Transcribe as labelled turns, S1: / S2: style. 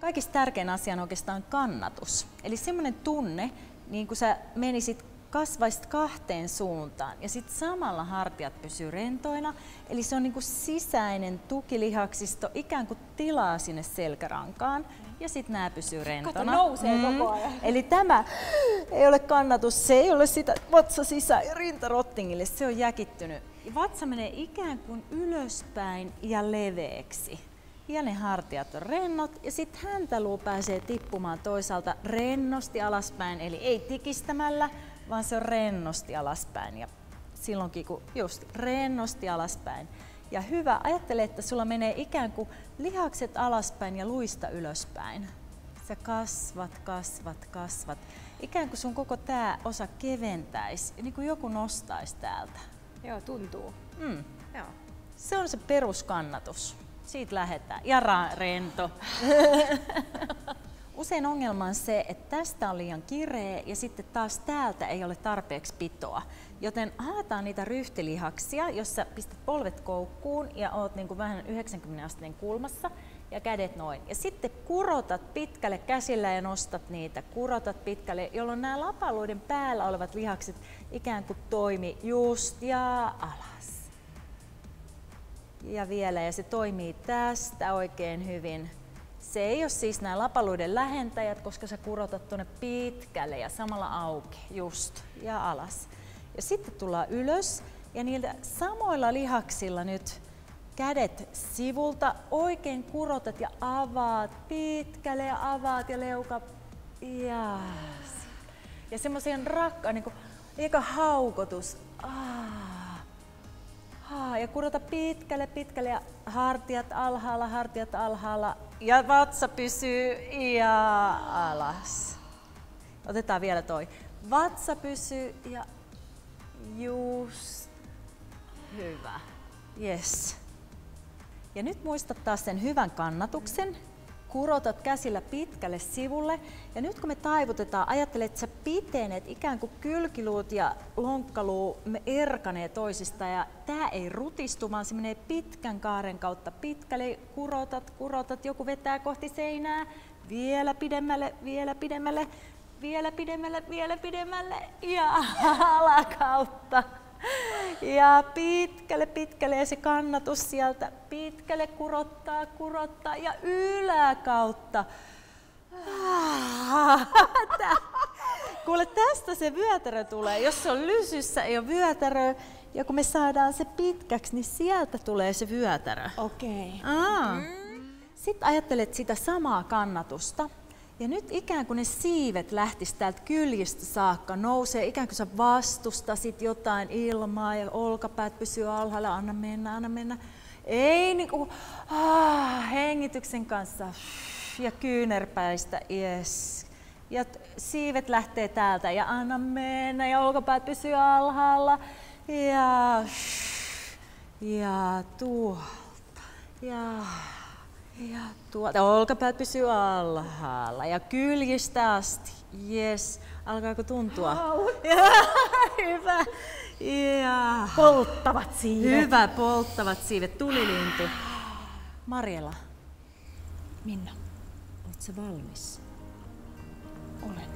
S1: kaikista tärkein asia on oikeastaan kannatus. Eli semmoinen tunne, niin kuin sä menisit kasvaisit kahteen suuntaan ja sitten samalla hartiat pysyy rentoina. Eli se on niin kuin sisäinen tukilihaksisto, ikään kuin tilaa sinne selkärankaan ja sitten nämä pysyy rentona.
S2: Kato, nousee koko ajan.
S1: Eli tämä ei ole kannatus, se ei ole sitä vatsa sisään ja rinta rottingille, se on jäkittynyt. Vatsa menee ikään kuin ylöspäin ja leveäksi. Ja ne hartiat on rennot ja sitten häntäluu pääsee tippumaan toisaalta rennosti alaspäin, eli ei tikistämällä, vaan se on rennosti alaspäin. Ja silloinkin kun just rennosti alaspäin. Ja hyvä, ajattele, että sulla menee ikään kuin lihakset alaspäin ja luista ylöspäin. Sä kasvat, kasvat, kasvat. Ikään kuin sun koko tää osa keventäisi, niin kuin joku nostaisi täältä.
S2: Joo, tuntuu. Joo.
S1: Se on se peruskannatus. Siitä lähdetään. Ja rento. Usein ongelma on se, että tästä on liian kireä ja sitten taas täältä ei ole tarpeeksi pitoa. Joten haetaan niitä ryhtilihaksia, jossa pistät polvet koukkuun ja oot niin kuin vähän 90 asteen kulmassa ja kädet noin. Ja sitten kurotat pitkälle käsillä ja nostat niitä. Kurotat pitkälle, jolloin nämä lapaluiden päällä olevat lihakset ikään kuin toimii just ja alas. Ja vielä, ja se toimii tästä oikein hyvin. Se ei ole siis nämä lapaluiden lähentäjät, koska sä kurotat tuonne pitkälle ja samalla auki, just, ja alas. Ja sitten tullaan ylös, ja niillä samoilla lihaksilla nyt kädet sivulta oikein kurotat ja avaat pitkälle ja avaat ja leuka. Ja semmoisen rakkaan, niin kuin eikä haukotus. Ja kurota pitkälle, pitkälle ja hartiat alhaalla ja vatsa pysyy ja alas. Otetaan vielä toi. Vatsa pysyy ja just. Hyvä. Yes. Ja nyt muista taas sen hyvän kannatuksen. Kurotat käsillä pitkälle sivulle ja nyt kun me taivutetaan, ajattele, että sä pitenet ikään kuin kylkiluut ja lonkkaluu erkanee toisista ja tää ei rutistu, vaan se menee pitkän kaaren kautta pitkälle. Kurotat, joku vetää kohti seinää, vielä pidemmälle, vielä pidemmälle, vielä pidemmälle, vielä pidemmälle ja alakautta. Ja pitkälle ja se kannatus sieltä pitkälle kurottaa ja yläkautta. Kuule, tästä se vyötärö tulee. Jos se on lysyssä, ei ole vyötärö. Ja kun me saadaan se pitkäksi, niin sieltä tulee se vyötärö.
S2: Okei.
S1: Sitten ajattelet sitä samaa kannatusta. Ja nyt ikään kuin ne siivet lähtis täältä kyljistä saakka, nousee ikään kuin sä vastustasit jotain ilmaa ja olkapäät pysyy alhaalla, anna mennä. Ei niinku hengityksen kanssa ja kyynärpäistä, yes. Ja siivet lähtee täältä ja anna mennä ja olkapäät pysyy alhaalla ja tuolta ja tuolta. Olkapäät pysyy alhaalla ja kyljistä asti. Yes. Alkaako tuntua? Hyvä. Ja.
S2: Polttavat siivet.
S1: Hyvä, polttavat siivet. Tulilintu. Marjela.
S2: Minna.
S1: Oletko sä valmis?
S2: Olen.